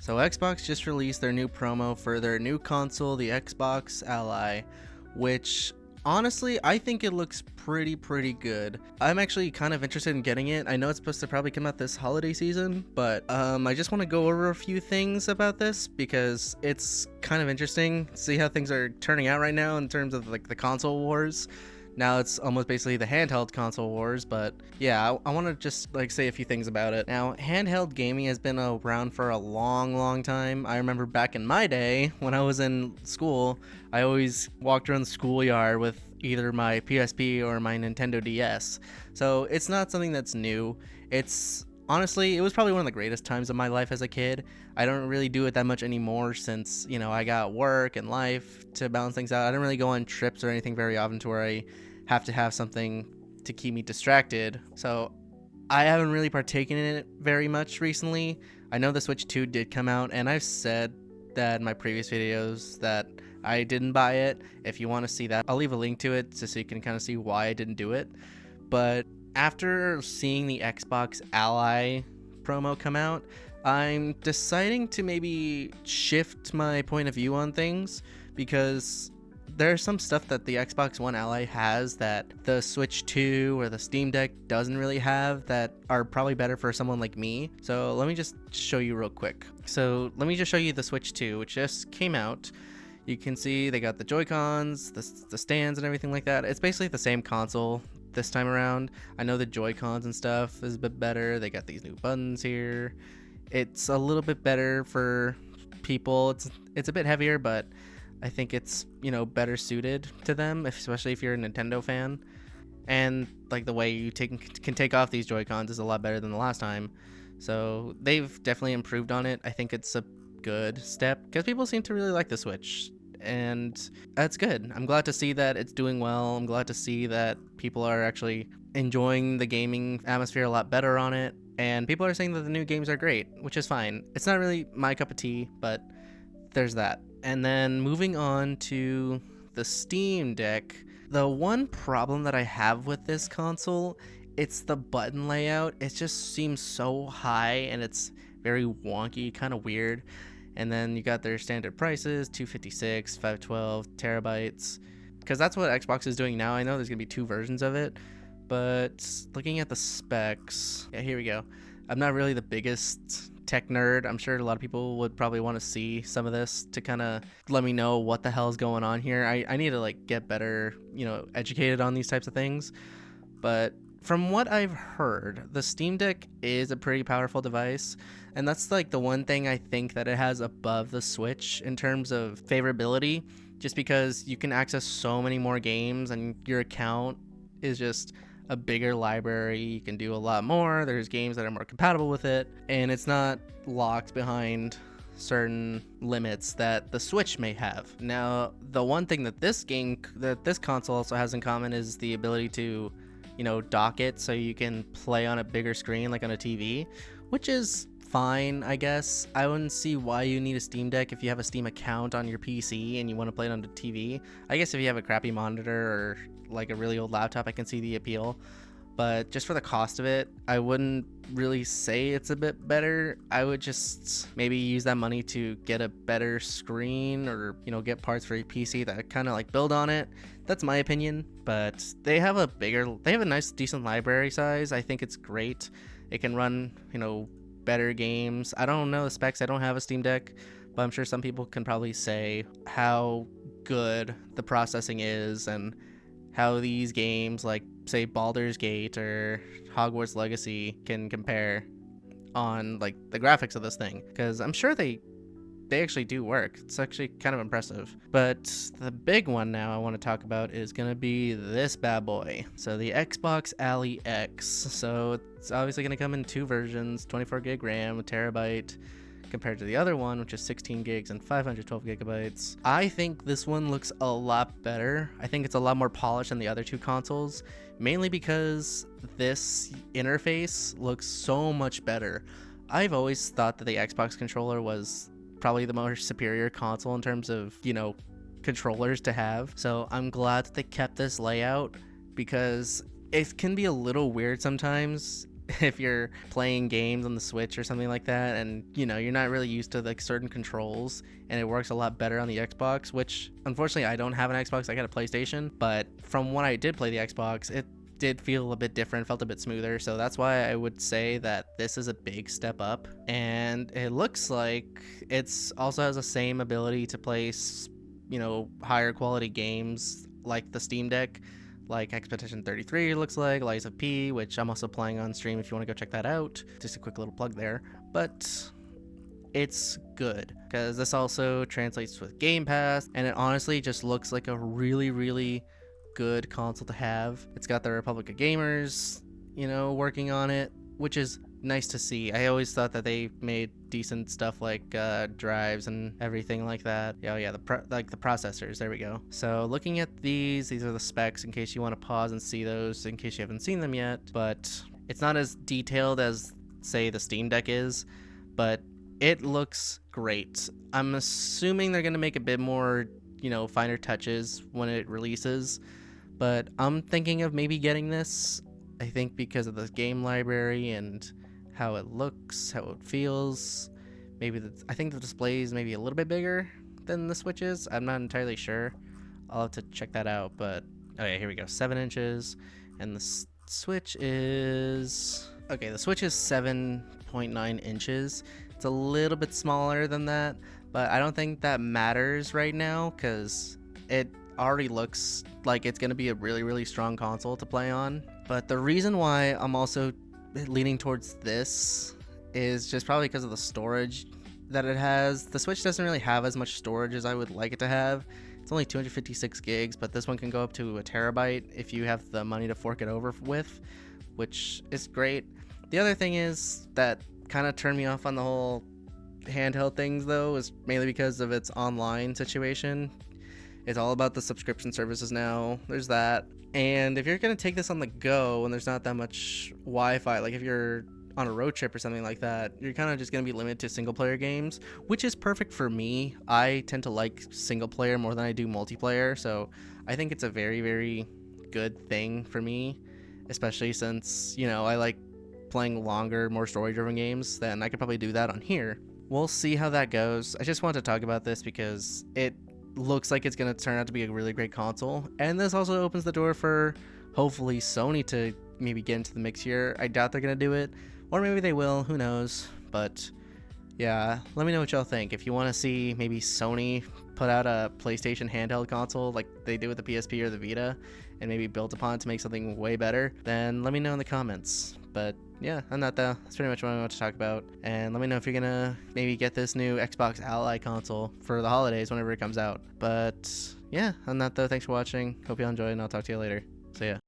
So Xbox just released their new promo for their new console, the Xbox Ally, which honestly, I think it looks pretty good. I'm actually kind of interested in getting it. I know it's supposed to probably come out this holiday season, but I just want to go over a few things about this because it's kind of interesting. See how things are turning out right now in terms of like the console wars. Now it's almost basically the handheld console wars, but yeah, I want to just like say a few things about it. Now, handheld gaming has been around for a long time. I remember back in my day when I was in school, I always walked around the schoolyard with either my PSP or my Nintendo DS. So it's not something that's new. It's honestly, it was probably one of the greatest times of my life as a kid. I don't really do it that much anymore since, I got work and life to balance things out. I don't really go on trips or anything very often to where I have to have something to keep me distracted. So I haven't really partaken in it very much recently. I know the Switch 2 did come out, and I've said that in my previous videos that I didn't buy it. If you want to see that, I'll leave a link to it just so you can kind of see why I didn't do it. But after seeing the Xbox Ally promo come out, I'm deciding to maybe shift my point of view on things because there's some stuff that the Xbox One Ally has that the Switch 2 or the Steam Deck doesn't really have that are probably better for someone like me. So let me just show you real quick. So let me just show you the Switch 2, which just came out. You can see they got the Joy-Cons, the stands and everything like that. It's basically the same console this time around. I know the Joy-Cons and stuff is a bit better. They got these new buttons here. It's a little bit better for people. It's a bit heavier, but I think it's, better suited to them, especially if you're a Nintendo fan. And like the way you can take off these Joy-Cons is a lot better than the last time. So they've definitely improved on it. I think it's a good step because people seem to really like the Switch, and that's good. I'm glad to see that it's doing well. I'm glad to see that people are actually enjoying the gaming atmosphere a lot better on it, and people are saying that the new games are great, which is fine. It's not really my cup of tea, but there's that. And then moving on to the Steam Deck, the one problem that I have with this console, it's the button layout. It just seems so high and it's very wonky, kind of weird. And then you got their standard prices, $256, $512 terabytes, because that's what Xbox is doing now. I know there's gonna be two versions of it, but looking at the specs, yeah, here we go. I'm not really the biggest tech nerd. I'm sure a lot of people would probably want to see some of this to kind of let me know what the hell is going on here. I need to like get better, educated on these types of things. But from what I've heard, the Steam Deck is a pretty powerful device, and that's like the one thing I think that it has above the Switch in terms of favorability, just because you can access so many more games and your account is just a bigger library. You can do a lot more. There's games that are more compatible with it, and it's not locked behind certain limits that the Switch may have. Now, the one thing that this console also has in common is the ability to dock it so you can play on a bigger screen like on a TV, which is fine, I guess. I wouldn't see why you need a Steam Deck if you have a Steam account on your PC and you want to play it on the TV. I guess if you have a crappy monitor or like a really old laptop, I can see the appeal. But just for the cost of it, I wouldn't really say it's a bit better. I would just maybe use that money to get a better screen or, get parts for your PC that kind of like build on it. That's my opinion, but they have a nice, decent library size. I think it's great. It can run, better games. I don't know the specs. I don't have a Steam Deck, but I'm sure some people can probably say how good the processing is and how these games like say Baldur's Gate or Hogwarts Legacy can compare on like the graphics of this thing, because I'm sure they actually do work. It's actually kind of impressive. But the big one now I want to talk about is going to be this bad boy. So the Xbox Ally X. So it's obviously going to come in two versions, 24 gig RAM, a terabyte, compared to the other one, which is 16 gigs and 512 gigabytes. I think this one looks a lot better. I think it's a lot more polished than the other two consoles, mainly because this interface looks so much better. I've always thought that the Xbox controller was probably the more superior console in terms of, controllers to have. So I'm glad that they kept this layout because it can be a little weird sometimes if you're playing games on the Switch or something like that, and you're not really used to like certain controls, and it works a lot better on the Xbox, which unfortunately I don't have an Xbox, I got a PlayStation, but from when I did play the Xbox, it did feel a bit different, felt a bit smoother. So that's why I would say that this is a big step up. And it looks like it's also has the same ability to play higher quality games like the Steam Deck, like Expedition 33 looks like, Lies of P, which I'm also playing on stream if you want to go check that out. Just a quick little plug there. But it's good because this also translates with Game Pass, and it honestly just looks like a really, really good console to have. It's got the Republic of Gamers, working on it, which is nice to see. I always thought that they made decent stuff like drives and everything like that. The processors. There we go. So looking at these are the specs in case you want to pause and see those in case you haven't seen them yet. But it's not as detailed as say the Steam Deck is, but it looks great. I'm assuming they're gonna make a bit more finer touches when it releases, but I'm thinking of maybe getting this. I think because of the game library and how it looks, how it feels. I think the display is maybe a little bit bigger than the Switch is. I'm not entirely sure. I'll have to check that out. But okay, here we go. 7 inches, and the Switch is 7.9 inches. It's a little bit smaller than that, but I don't think that matters right now because it already looks like it's going to be a really, really strong console to play on. But the reason why I'm also leaning towards this is just probably because of the storage that it has. The Switch doesn't really have as much storage as I would like it to have. It's only 256 gigs, but this one can go up to a terabyte if you have the money to fork it over with, which is great. The other thing is that kind of turned me off on the whole handheld things though is mainly because of its online situation. It's all about the subscription services now. There's that. And if you're going to take this on the go and there's not that much Wi-Fi, like if you're on a road trip or something like that, you're kind of just going to be limited to single player games, which is perfect for me. I tend to like single player more than I do multiplayer. So I think it's a very, very good thing for me, especially since, I like playing longer, more story driven games. Then I could probably do that on here. We'll see how that goes. I just wanted to talk about this because it looks like it's going to turn out to be a really great console, and this also opens the door for hopefully Sony to maybe get into the mix here. I doubt they're going to do it, or maybe they will, who knows. But yeah, let me know what y'all think. If you want to see maybe Sony put out a PlayStation handheld console like they did with the PSP or the Vita and maybe build upon it to make something way better, then let me know in the comments. But yeah, on that though, that's pretty much what I want to talk about. And let me know if you're gonna maybe get this new Xbox Ally console for the holidays whenever it comes out. But yeah, on that though, thanks for watching. Hope you all enjoyed, and I'll talk to you later. See ya.